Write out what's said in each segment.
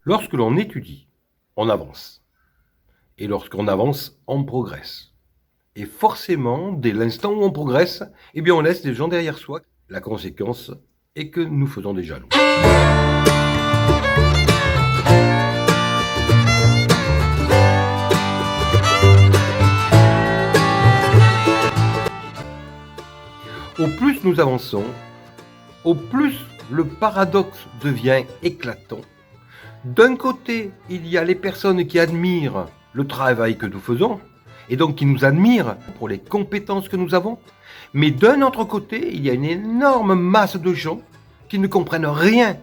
Lorsque l'on étudie, on avance. Et lorsqu'on avance, on progresse. Et forcément, dès l'instant où on progresse, eh bien on laisse des gens derrière soi. La conséquence est que nous faisons des jaloux. Au plus nous avançons, au plus le paradoxe devient éclatant. D'un côté, il y a les personnes qui admirent le travail que nous faisons, et donc qui nous admirent pour les compétences que nous avons. Mais d'un autre côté, il y a une énorme masse de gens qui ne comprennent rien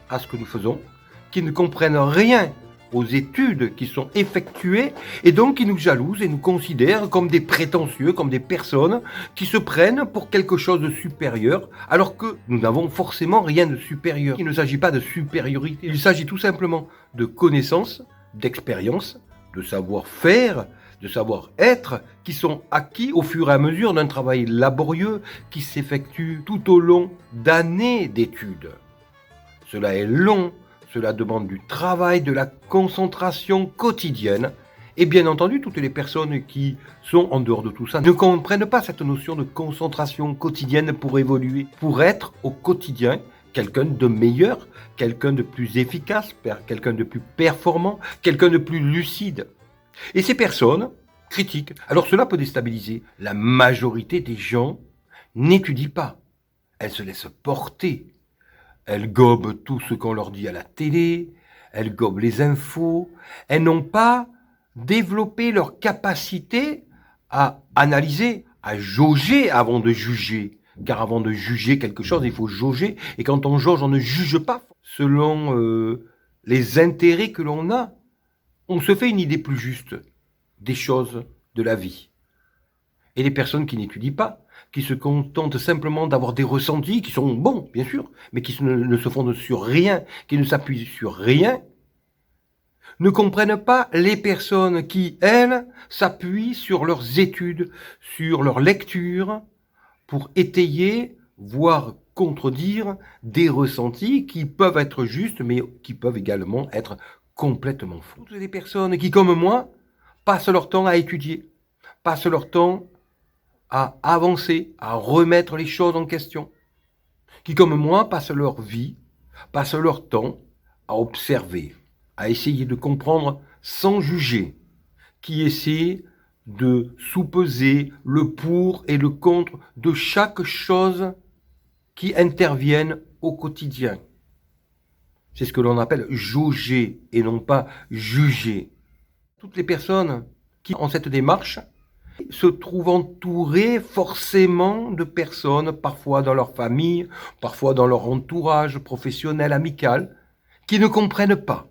à ce que nous faisons, qui ne comprennent rien aux études qui sont effectuées, et donc qui nous jalousent et nous considèrent comme des prétentieux, comme des personnes qui se prennent pour quelque chose de supérieur, alors que nous n'avons forcément rien de supérieur. Il ne s'agit pas de supériorité, il s'agit tout simplement de connaissances, d'expérience, de savoir-faire, de savoir-être, qui sont acquis au fur et à mesure d'un travail laborieux qui s'effectue tout au long d'années d'études. Cela est long, cela demande du travail, de la concentration quotidienne. Et bien entendu, toutes les personnes qui sont en dehors de tout ça ne comprennent pas cette notion de concentration quotidienne pour évoluer, pour être au quotidien quelqu'un de meilleur, quelqu'un de plus efficace, quelqu'un de plus performant, quelqu'un de plus lucide. Et ces personnes critiquent. Alors cela peut déstabiliser. La majorité des gens n'étudient pas. Elles se laissent porter. Elles gobent tout ce qu'on leur dit à la télé, elles gobent les infos, elles n'ont pas développé leur capacité à analyser, à jauger avant de juger. Car avant de juger quelque chose, il faut jauger, et quand on jauge, on ne juge pas selon les intérêts que l'on a. On se fait une idée plus juste des choses de la vie. Et les personnes qui n'étudient pas, qui se contentent simplement d'avoir des ressentis, qui sont bons, bien sûr, mais qui ne se fondent sur rien, qui ne s'appuient sur rien, ne comprennent pas les personnes qui, elles, s'appuient sur leurs études, sur leur lecture, pour étayer, voire contredire des ressentis qui peuvent être justes, mais qui peuvent également être complètement faux. Toutes les personnes qui, comme moi, passent leur temps à étudier, passent leur temps à avancer, à remettre les choses en question, qui, comme moi, passent leur vie, passent leur temps à observer, à essayer de comprendre sans juger, qui essaient de sous-peser le pour et le contre de chaque chose qui interviennent au quotidien. C'est ce que l'on appelle jauger et non pas juger. Toutes les personnes qui ont cette démarche se trouvent entourés forcément de personnes, parfois dans leur famille, parfois dans leur entourage professionnel, amical, qui ne comprennent pas.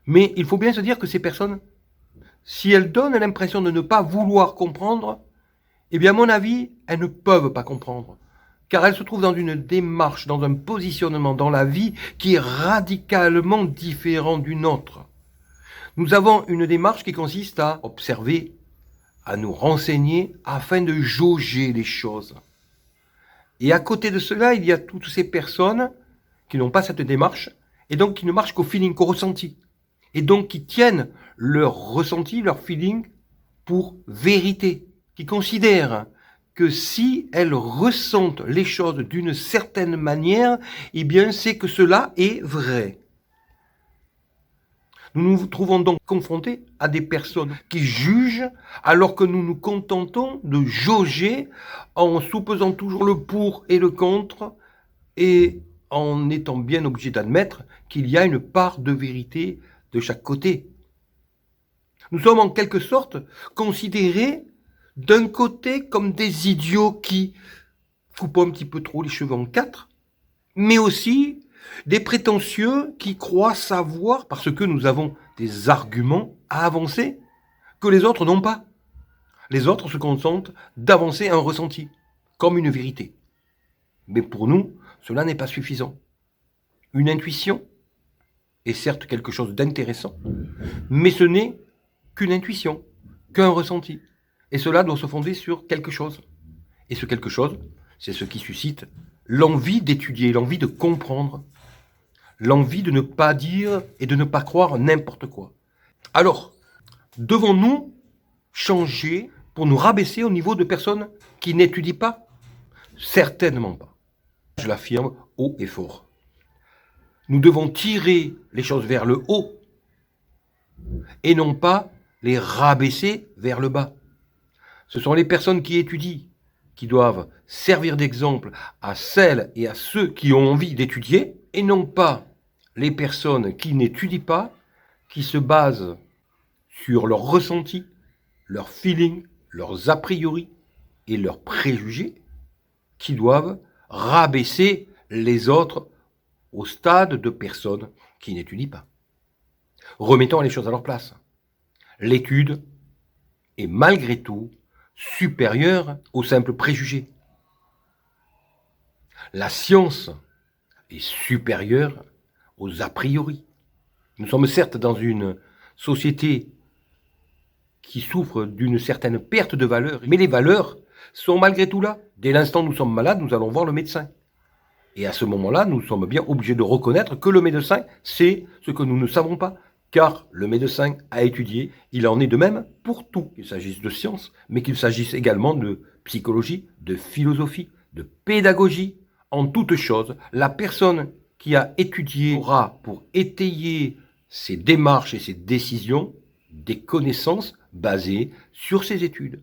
Mais il faut bien se dire que ces personnes, si elles donnent l'impression de ne pas vouloir comprendre, eh bien à mon avis, elles ne peuvent pas comprendre. Car elles se trouvent dans une démarche, dans un positionnement dans la vie qui est radicalement différent du nôtre. Nous avons une démarche qui consiste à observer, à nous renseigner afin de jauger les choses. Et à côté de cela, il y a toutes ces personnes qui n'ont pas cette démarche et donc qui ne marchent qu'au feeling, qu'au ressenti. Et donc qui tiennent leur ressenti, leur feeling pour vérité, qui considèrent que si elles ressentent les choses d'une certaine manière, eh bien c'est que cela est vrai. Nous nous trouvons donc confrontés à des personnes qui jugent alors que nous nous contentons de jauger en sous-pesant toujours le pour et le contre et en étant bien obligé d'admettre qu'il y a une part de vérité de chaque côté. Nous sommes en quelque sorte considérés d'un côté comme des idiots qui coupent un petit peu trop les cheveux en quatre, mais aussi des prétentieux qui croient savoir, parce que nous avons des arguments à avancer, que les autres n'ont pas. Les autres se contentent d'avancer un ressenti, comme une vérité. Mais pour nous, cela n'est pas suffisant. Une intuition est certes quelque chose d'intéressant, mais ce n'est qu'une intuition, qu'un ressenti. Et cela doit se fonder sur quelque chose. Et ce quelque chose, c'est ce qui suscite l'envie d'étudier, l'envie de comprendre, l'envie de ne pas dire et de ne pas croire n'importe quoi. Alors, devons-nous changer pour nous rabaisser au niveau de personnes qui n'étudient pas? Certainement pas. Je l'affirme haut et fort. Nous devons tirer les choses vers le haut et non pas les rabaisser vers le bas. Ce sont les personnes qui étudient qui doivent servir d'exemple à celles et à ceux qui ont envie d'étudier, et non pas les personnes qui n'étudient pas, qui se basent sur leurs ressentis, leurs feelings, leurs a priori et leurs préjugés, qui doivent rabaisser les autres au stade de personnes qui n'étudient pas. Remettons les choses à leur place. L'étude est malgré tout supérieure aux simples préjugés. La science est supérieure aux a priori. Nous sommes certes dans une société qui souffre d'une certaine perte de valeur, mais les valeurs sont malgré tout là. Dès l'instant où nous sommes malades, nous allons voir le médecin. Et à ce moment-là, nous sommes bien obligés de reconnaître que le médecin sait ce que nous ne savons pas, car le médecin a étudié. Il en est de même pour tout, qu'il s'agisse de science, mais qu'il s'agisse également de psychologie, de philosophie, de pédagogie. En toute chose, la personne qui a étudié aura pour étayer ses démarches et ses décisions des connaissances basées sur ses études.